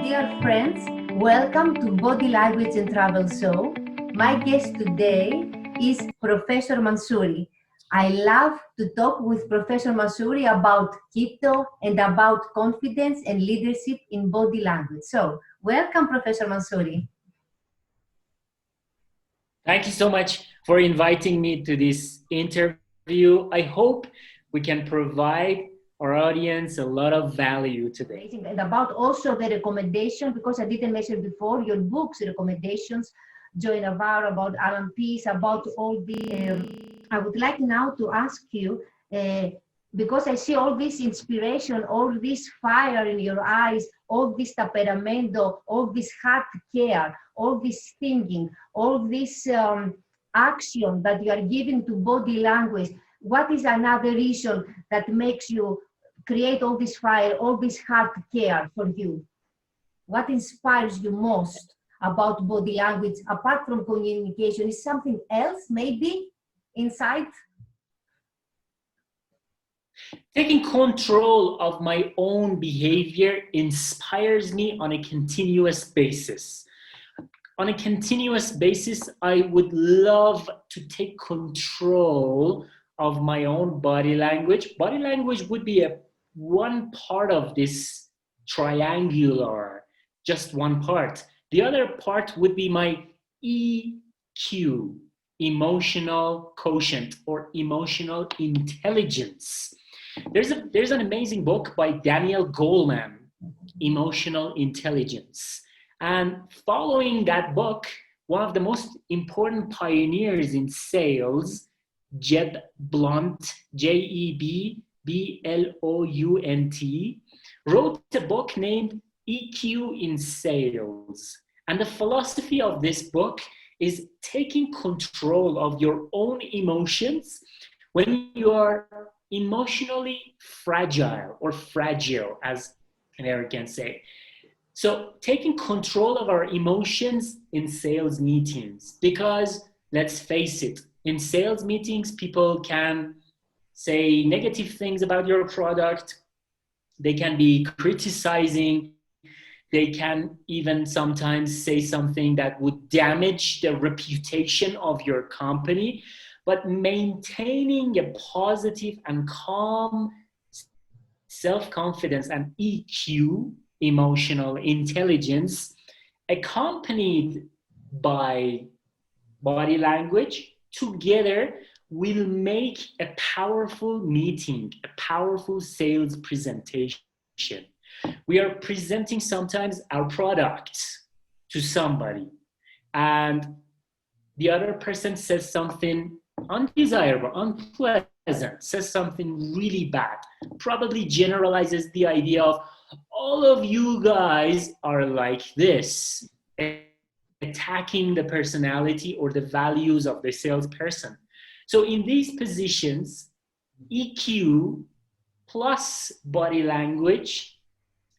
Dear friends, welcome to Body Language and Travel Show. My guest today is Professor Mansouri. I love to talk with Professor Mansouri about Quito and about confidence and leadership in body language. So, welcome, Professor Mansouri. Thank you so much for inviting me to this interview. I hope we can provide our audience a lot of value today. And about also the recommendation, because I didn't mention before, your books, recommendations, Joy Navarro, about Alan Peace, about all the, I would like now to ask you, because I see all this inspiration, all this fire in your eyes, all this temperamento, all this heart care, all this thinking, all this action that you are giving to body language. What is another reason that makes you create all this fire, all this heart care for you? What inspires you most about body language, apart from communication? Is something else maybe inside? Taking control of my own behavior inspires me on a continuous basis. On a continuous basis, I would love to take control of my own body language. Body language would be one part of this triangular, just one part. The other part would be my EQ, emotional quotient, or emotional intelligence. There's an amazing book by Daniel Goleman, Emotional Intelligence. And following that book, one of the most important pioneers in sales, Jeb Blount, J-E-B-B-L-O-U-N-T, wrote a book named EQ in Sales. And the philosophy of this book is taking control of your own emotions when you are emotionally fragile, or fragile, as Americans say. So taking control of our emotions in sales meetings, because let's face it, in sales meetings, people can say negative things about your product. They can be criticizing. They can even sometimes say something that would damage the reputation of your company. But maintaining a positive and calm self-confidence and EQ, emotional intelligence, accompanied by body language, together will make a powerful meeting, a powerful sales presentation. We are presenting sometimes our product to somebody, and the other person says something undesirable, unpleasant, says something really bad, probably generalizes the idea of all of you guys are like this, attacking the personality or the values of the salesperson. So in these positions, EQ plus body language,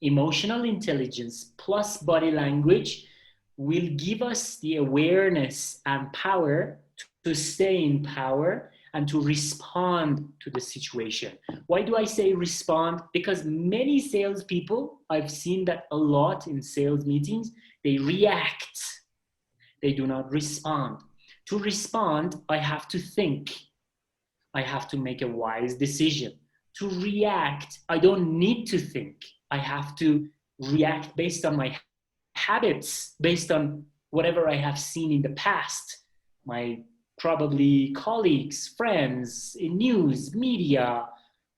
emotional intelligence plus body language will give us the awareness and power to stay in power and to respond to the situation. Why do I say respond? Because many salespeople, I've seen that a lot in sales meetings, they react. They do not respond. To respond, I have to think. I have to make a wise decision. To react, I don't need to think. I have to react based on my habits, based on whatever I have seen in the past. My probably colleagues, friends, in news, media,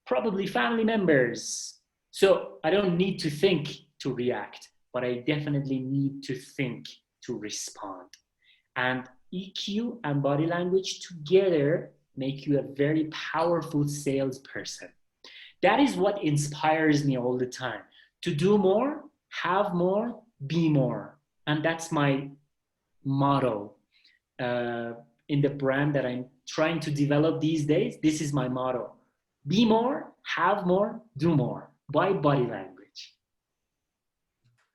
probably family members. So I don't need to think to react, but I definitely need to think to respond. And EQ and body language together make you a very powerful salesperson. That is what inspires me all the time. To do more, have more, be more. And that's my motto. In the brand that I'm trying to develop these days, this is my motto. Be more, have more, do more, by body language.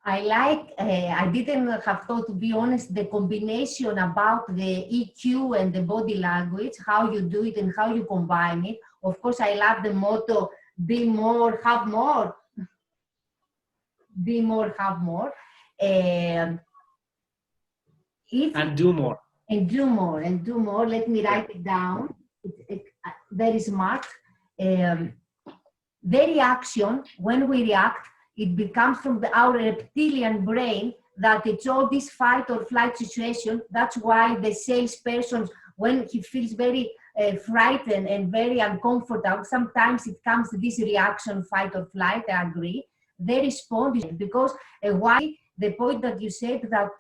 I like, I didn't have thought, to be honest, the combination about the EQ and the body language, how you do it and how you combine it. Of course, I love the motto, be more, have more. Be more, have more. And do more. And do more, and do more. Let me write it down. Very smart. The reaction, when we react, it becomes from our reptilian brain that it's all this fight or flight situation. That's why the salesperson, when he feels very frightened and very uncomfortable, sometimes it comes to this reaction, fight or flight, I agree. They respond because why? The point that you said that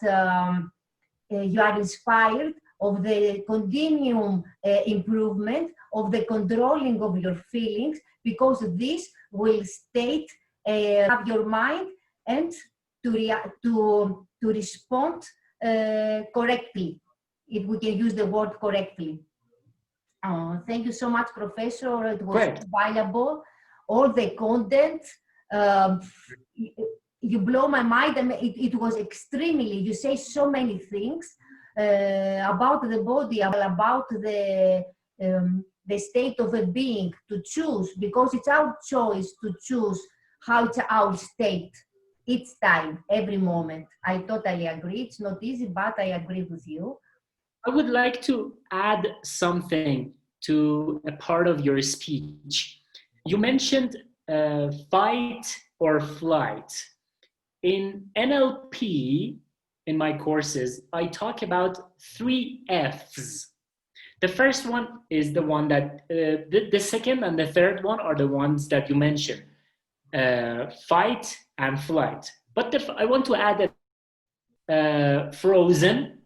you are inspired of the continuum improvement of the controlling of your feelings, because this will state have your mind and to respond correctly, if we can use the word correctly. Thank you so much, Professor. It was valuable. All the content. You blow my mind. I mean, it was extremely, you say so many things about the body, about the state of a being to choose, because it's our choice to choose how it's our state each time, every moment. I totally agree. It's not easy, but I agree with you. I would like to add something to a part of your speech. You mentioned fight or flight. In NLP, in my courses, I talk about 3 F's. The first one is the one that, the second and the third one are the ones that you mentioned, fight and flight. But I want to add that frozen,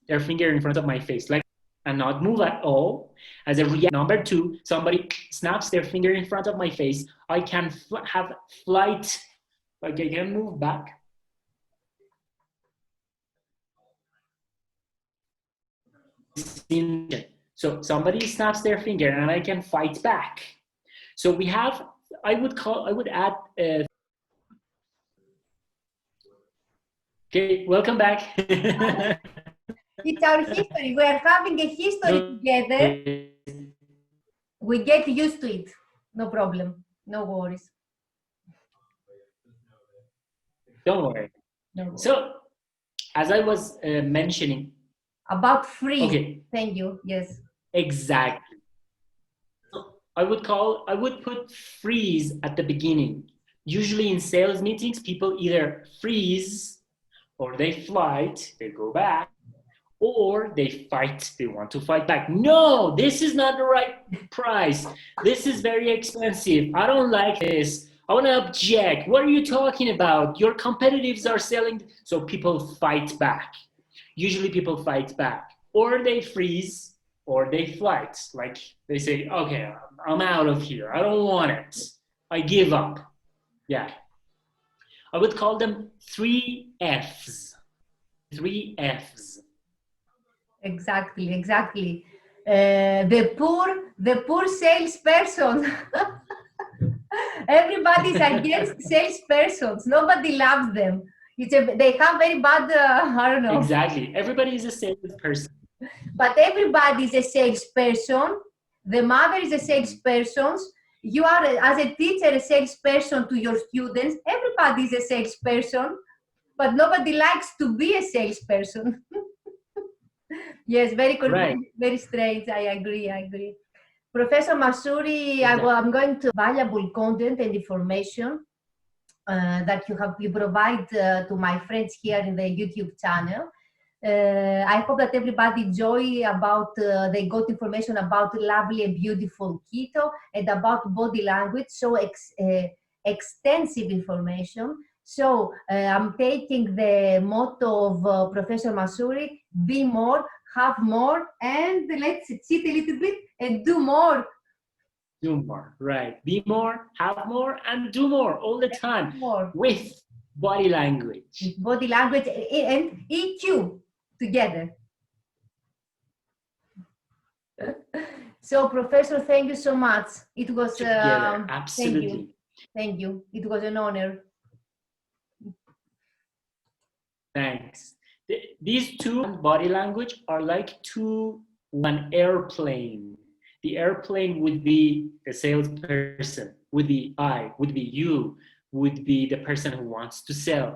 their finger in front of my face, like, and not move at all. As a reaction. Number 2, somebody snaps their finger in front of my face, I can have flight. Like I can move back. So somebody snaps their finger and I can fight back. So we have, I would add, okay, welcome back. It's our history. We are having a history together. We get used to it. No problem. No worries. Don't worry. No worries. So, as I was mentioning. About freeze. Okay. Thank you. Yes. Exactly. So I would put freeze at the beginning. Usually in sales meetings, people either freeze or they flight, they go back, or they fight, they want to fight back. No, this is not the right price. This is very expensive. I don't like this. I want to object. What are you talking about? Your competitors are selling. So people fight back. Usually people fight back, or they freeze, or they flight. Like they say, okay, I'm out of here. I don't want it. I give up. Yeah. I would call them 3 F's. 3 F's. Exactly. The poor salesperson. Everybody's against salespersons. Nobody loves them. They have very bad, I don't know. Exactly. Everybody is a salesperson. But everybody is a salesperson. The mother is a salesperson. You are, as a teacher, a salesperson to your students. Everybody is a salesperson. But nobody likes to be a salesperson. Yes, very good. Right. Very strange. I agree. Professor Mansouri, exactly. I'm going to valuable content and information that you provide to my friends here in the YouTube channel. I hope that everybody enjoy about, they got information about lovely and beautiful Quito and about body language, so extensive information. So I'm taking the motto of Professor Mansouri: be more, have more, and let's cheat a little bit and do more. Do more, right. Be more, have more, and do more all the time with body language. Body language and EQ together. So, Professor, thank you so much. It was absolutely. Thank you. It was an honor. Thanks. These two body language are like an airplane. The airplane would be the salesperson, would be I, would be you, would be the person who wants to sell.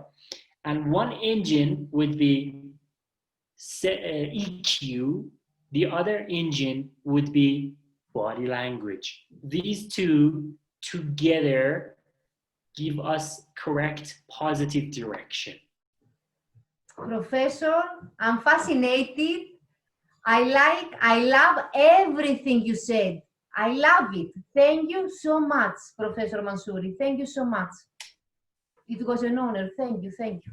And one engine would be EQ, the other engine would be body language. These two together give us correct positive direction. Professor, I'm fascinated. I love everything you said. I love it. Thank you so much, Professor Mansouri. Thank you so much. It was an honor. Thank you. Thank you.